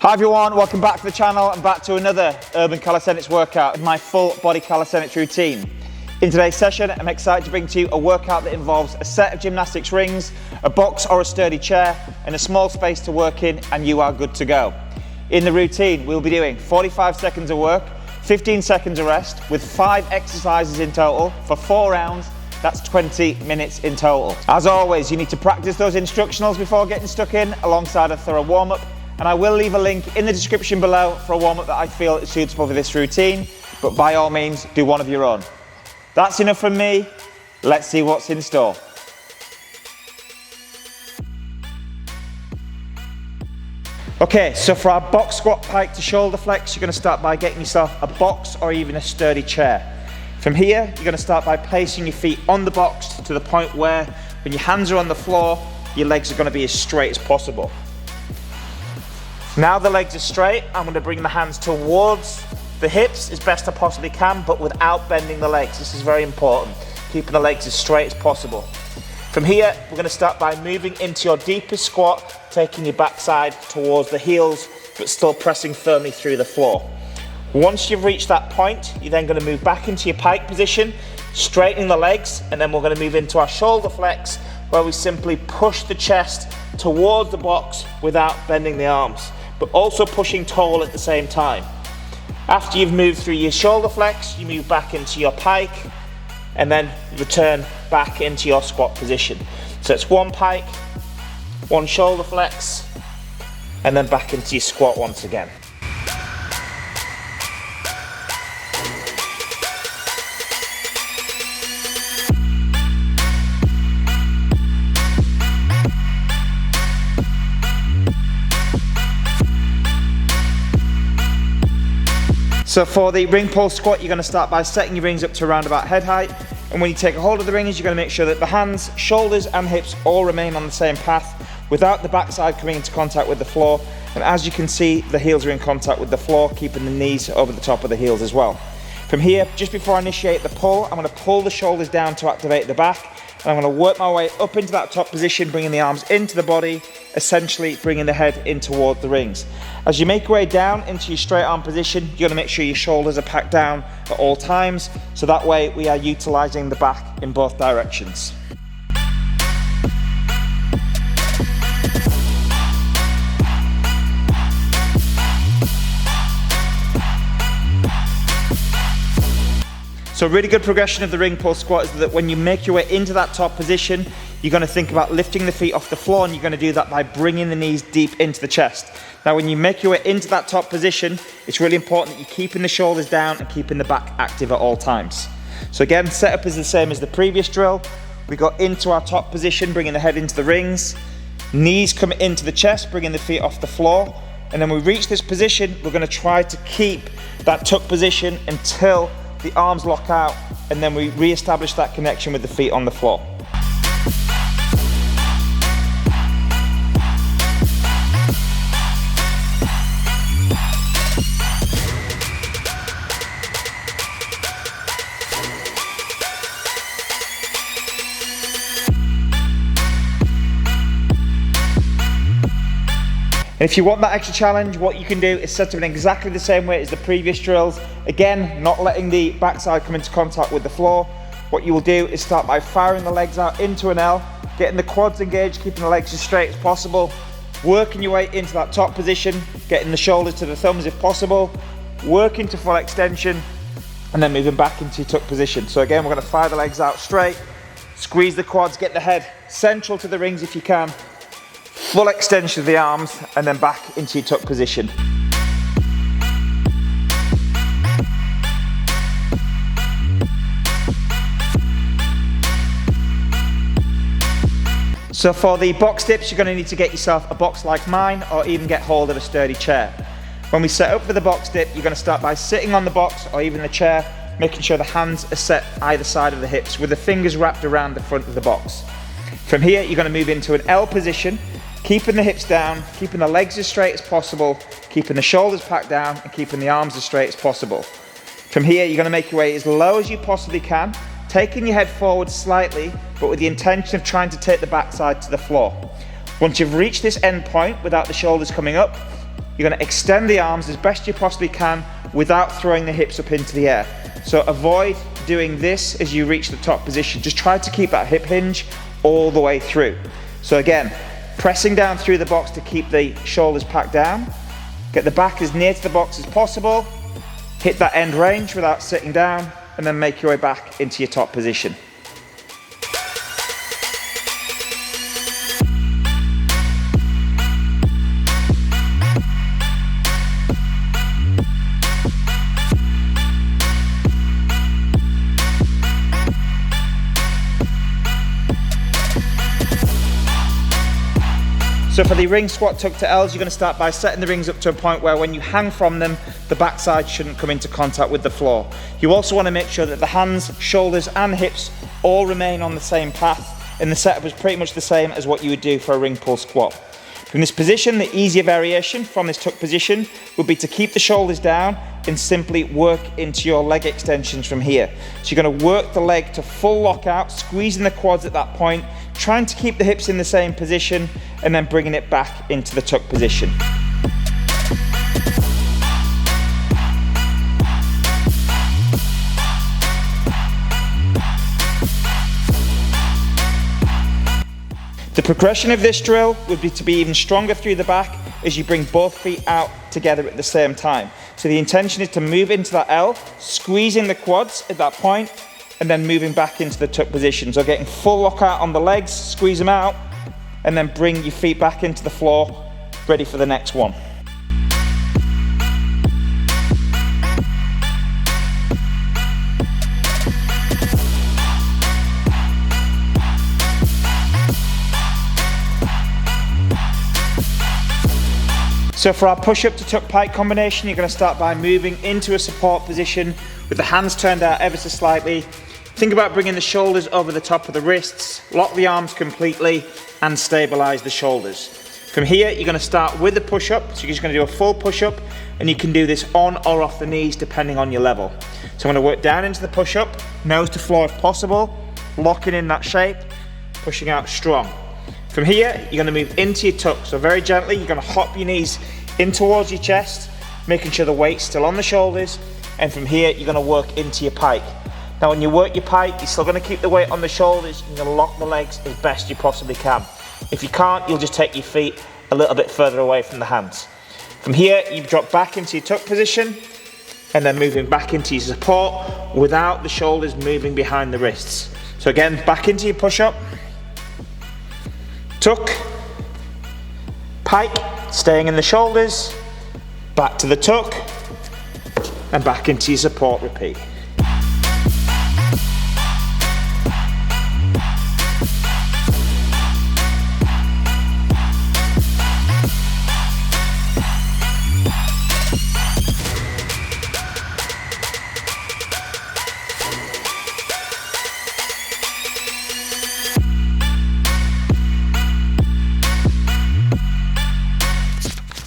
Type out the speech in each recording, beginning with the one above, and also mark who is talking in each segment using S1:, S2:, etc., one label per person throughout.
S1: Hi everyone, welcome back to the channel and back to another urban calisthenics workout, my full body calisthenics routine. In today's session, I'm excited to bring to you a workout that involves a set of gymnastics rings, a box or a sturdy chair, and a small space to work in, and you are good to go. In the routine, we'll be doing 45 seconds of work, 15 seconds of rest, with 5 exercises in total for 4 rounds. That's 20 minutes in total. As always, you need to practice those instructionals before getting stuck in, alongside a thorough warm-up. And I will leave a link in the description below for a warm-up that I feel is suitable for this routine, but by all means, do one of your own. That's enough from me. Let's see what's in store. Okay, so for our box squat pike to shoulder flex, you're going to start by getting yourself a box or even a sturdy chair. From here, you're going to start by placing your feet on the box to the point where when your hands are on the floor, your legs are going to be as straight as possible. Now the legs are straight, I'm going to bring the hands towards the hips as best I possibly can, but without bending the legs. This is very important, keeping the legs as straight as possible. From here, we're going to start by moving into your deepest squat, taking your backside towards the heels, but still pressing firmly through the floor. Once you've reached that point, you're then going to move back into your pike position, straightening the legs, and then we're going to move into our shoulder flex, where we simply push the chest towards the box without bending the arms, but also pushing tall at the same time. After you've moved through your shoulder flex, you move back into your pike and then return back into your squat position. So it's 1 pike, 1 shoulder flex, and then back into your squat once again. So for the ring pull squat, you're going to start by setting your rings up to around about head height, and when you take a hold of the rings, you're going to make sure that the hands, shoulders and hips all remain on the same path without the backside coming into contact with the floor. And as you can see, the heels are in contact with the floor, keeping the knees over the top of the heels as well. From here, just before I initiate the pull, I'm going to pull the shoulders down to activate the back, and I'm going to work my way up into that top position, bringing the arms into the body, essentially bringing the head in toward the rings. As you make your way down into your straight arm position, you're going to make sure your shoulders are packed down at all times, so that way we are utilizing the back in both directions. So a really good progression of the ring pull squat is that when you make your way into that top position, you're going to think about lifting the feet off the floor, and you're going to do that by bringing the knees deep into the chest. Now when you make your way into that top position, it's really important that you're keeping the shoulders down and keeping the back active at all times. So again, setup is the same as the previous drill. We go into our top position, bringing the head into the rings, knees come into the chest, bringing the feet off the floor, and then we reach this position, we're going to try to keep that tuck position until the arms lock out, and then we re-establish that connection with the feet on the floor. And if you want that extra challenge, what you can do is set up in exactly the same way as the previous drills. Again, not letting the backside come into contact with the floor. What you will do is start by firing the legs out into an L, getting the quads engaged, keeping the legs as straight as possible, working your way into that top position, getting the shoulders to the thumbs if possible, working to full extension, and then moving back into your tuck position. So again, we're going to fire the legs out straight, squeeze the quads, get the head central to the rings if you can, full extension of the arms, and then back into your tuck position. So for the box dips, you're going to need to get yourself a box like mine, or even get hold of a sturdy chair. When we set up for the box dip, you're going to start by sitting on the box or even the chair, making sure the hands are set either side of the hips with the fingers wrapped around the front of the box. From here, you're going to move into an L position, keeping the hips down, keeping the legs as straight as possible, keeping the shoulders packed down, and keeping the arms as straight as possible. From here, you're going to make your way as low as you possibly can, taking your head forward slightly, but with the intention of trying to take the backside to the floor. Once you've reached this end point without the shoulders coming up, you're gonna extend the arms as best you possibly can without throwing the hips up into the air. So avoid doing this as you reach the top position. Just try to keep that hip hinge all the way through. So again, pressing down through the box to keep the shoulders packed down. Get the back as near to the box as possible. Hit that end range without sitting down, and then make your way back into your top position. So for the ring squat tuck to L's, you're going to start by setting the rings up to a point where when you hang from them, the backside shouldn't come into contact with the floor. You also want to make sure that the hands, shoulders and hips all remain on the same path, and the setup is pretty much the same as what you would do for a ring pull squat. From this position, the easier variation from this tuck position would be to keep the shoulders down and simply work into your leg extensions from here. So you're going to work the leg to full lockout, squeezing the quads at that point, trying to keep the hips in the same position, and then bringing it back into the tuck position. The progression of this drill would be to be even stronger through the back as you bring both feet out together at the same time. So the intention is to move into that L, squeezing the quads at that point, and then moving back into the tuck position. So getting full lockout on the legs, squeeze them out, and then bring your feet back into the floor, ready for the next one. So for our push-up to tuck pike combination, you're going to start by moving into a support position with the hands turned out ever so slightly. Think about bringing the shoulders over the top of the wrists, lock the arms completely, and stabilize the shoulders. From here, you're going to start with the push-up. So you're just going to do a full push-up, and you can do this on or off the knees depending on your level. So I'm going to work down into the push-up, nose to floor if possible, locking in that shape, pushing out strong. From here, you're going to move into your tuck. So very gently, you're going to hop your knees in towards your chest, making sure the weight's still on the shoulders. And from here, you're going to work into your pike. Now, when you work your pike, you're still going to keep the weight on the shoulders. You're going to lock the legs as best you possibly can. If you can't, you'll just take your feet a little bit further away from the hands. From here, you drop back into your tuck position, and then moving back into your support without the shoulders moving behind the wrists. So again, back into your push-up. Tuck, pike, staying in the shoulders, back to the tuck, and back into your support, repeat.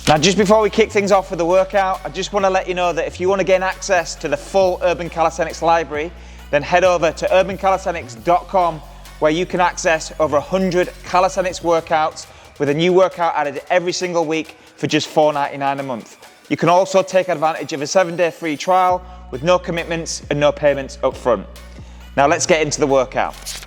S1: Now, just before we kick things off with the workout, I just want to let you know that if you want to gain access to the full Urban Calisthenics library, then head over to urbancalisthenics.com, where you can access over 100 calisthenics workouts with a new workout added every single week for just $4.99 a month. You can also take advantage of a 7-day free trial with no commitments and no payments up front. Now let's get into the workout.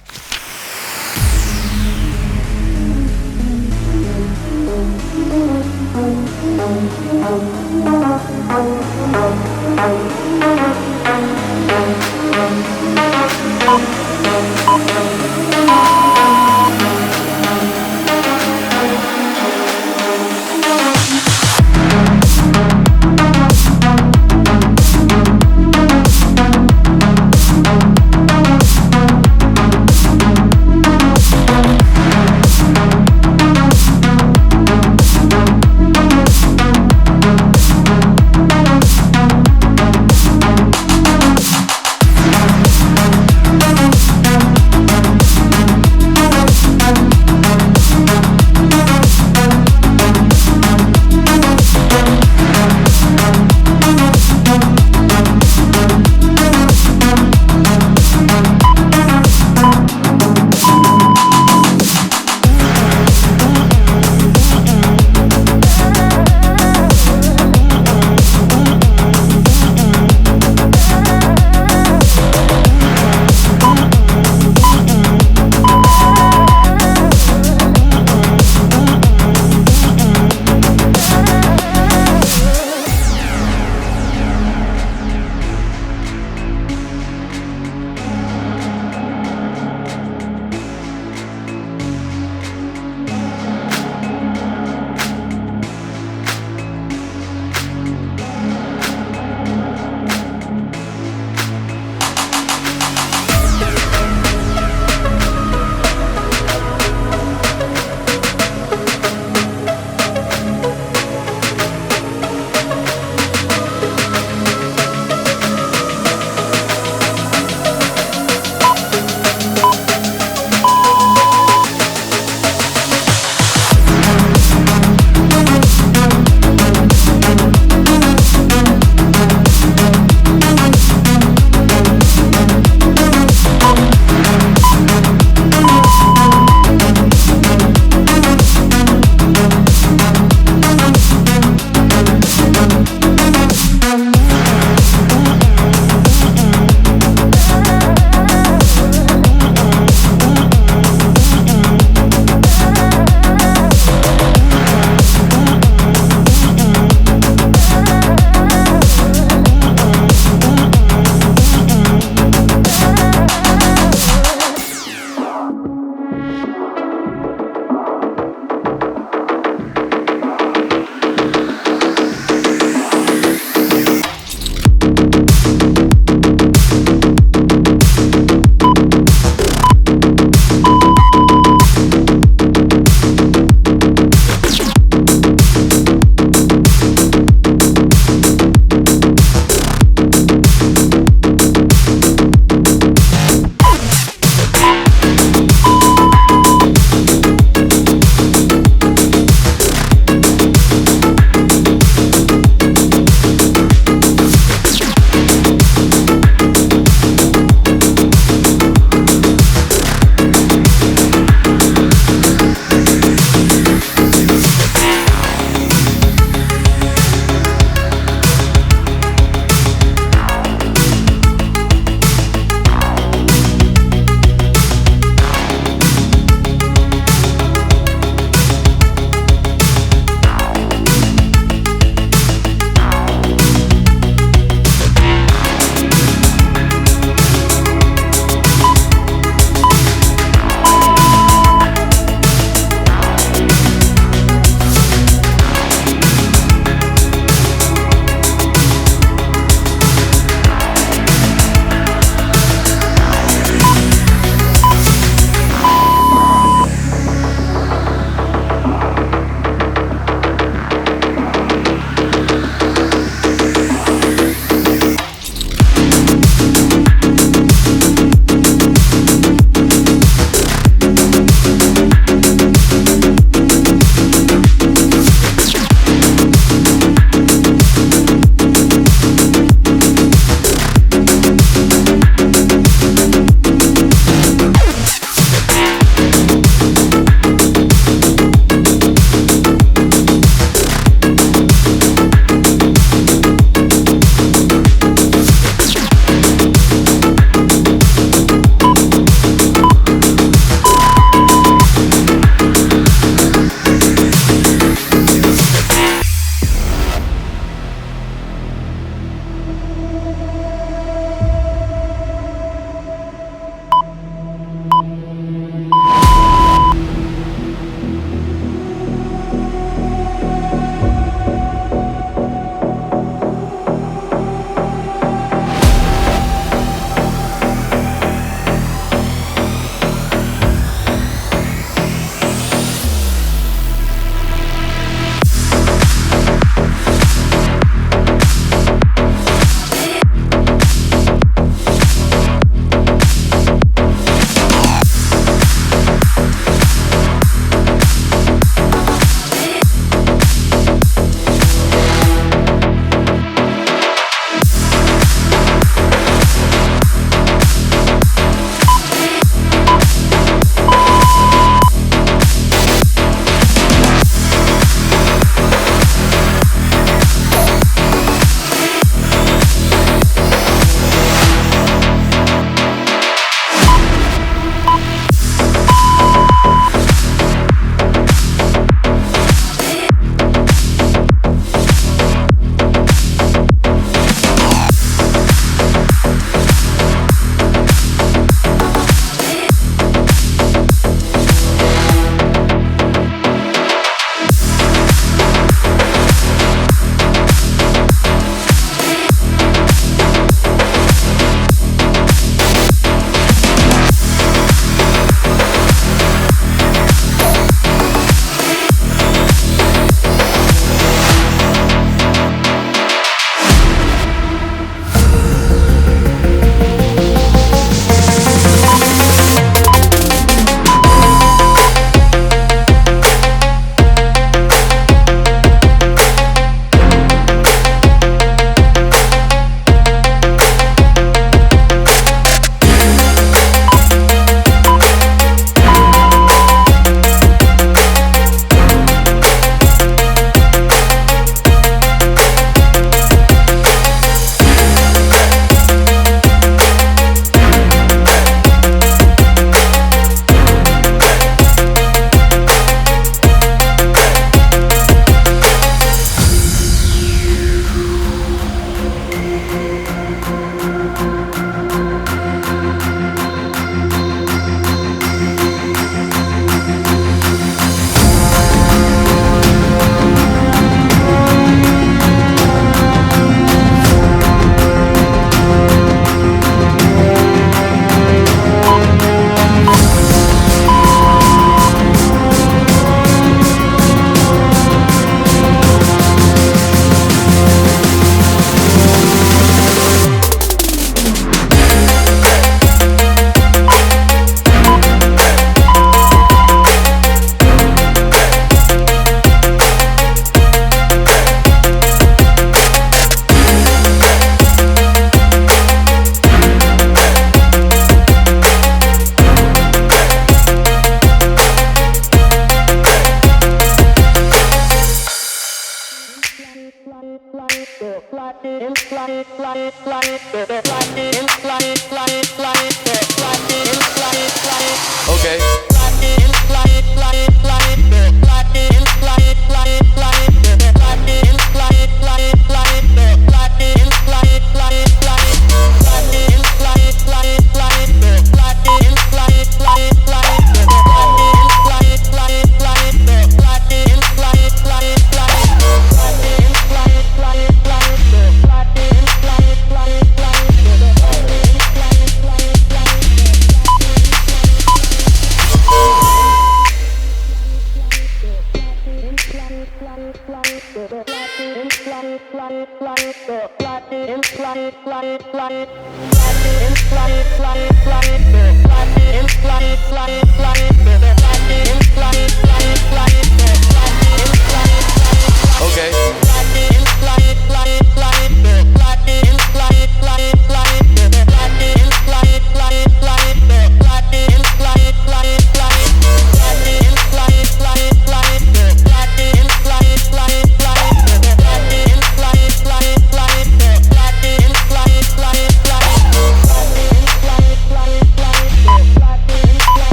S2: Okay.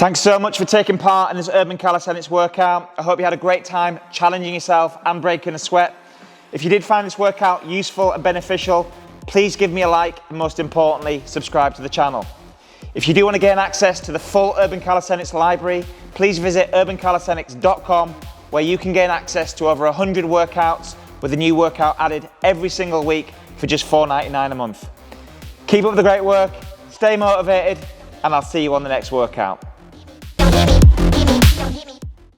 S1: Thanks so much for taking part in this urban calisthenics workout. I hope you had a great time challenging yourself and breaking a sweat. If you did find this workout useful and beneficial, please give me a like and most importantly, subscribe to the channel. If you do want to gain access to the full Urban Calisthenics library, please visit urbancalisthenics.com where you can gain access to over 100 workouts with a new workout added every single week for just $4.99 a month. Keep up the great work, stay motivated, and I'll see you on the next workout.